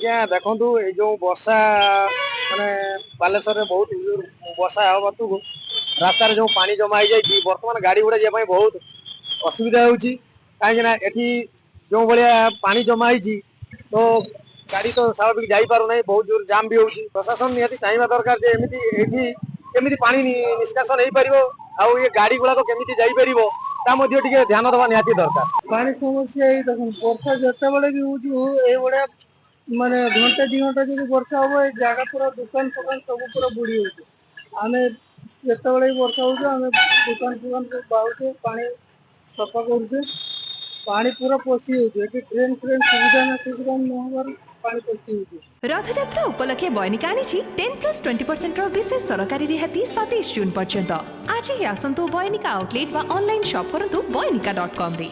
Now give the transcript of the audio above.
आज्ञा देखु ये जो वर्षा माने बालेश्वर में बहुत वर्षा हवा तू रास्तार जो पानी जमा हो जाए बर्तमान गाड़ी गुड़ा जावाई बहुत असुविधा होची कहीं जो भाया पानी जमा हो तो गाड़ी तो स्वाभाविक जाई पारू नहीं बहुत जोर जाम भी होची प्रशासन निहाती चाहिए दरकार जे एमती केमिति पानी निष्कासन हो पार आउ ये गाड़ी गुड़ाक केमिति जाई परिबो ता मध्ये टिके ध्यान देवा निहाती दरकार। पानी समस्या यही देखो वर्षा जिते बड़े भी हो माने घंटे 2 घंटा जो वर्षा हम ये जगह पूरा दुकान फुकान सब पूरा बुड़ी हो आम जिते वर्षा हो आम दुकान फुकान सब बाहुचे पानी सफा करुचे पानी पूरा पशि हो ट्रेन फ्रेन सुविधा ना सुविधा न पानी पशि हो रथयात्रा उपलक्षे बयनिका आनी 10+20% विशेष सरकारी रिहाती 27 जून पर्यंत आज ही आसंतु बयनिका आउटलेट व ऑनलाइन शॉप करंतु boynika.com रे।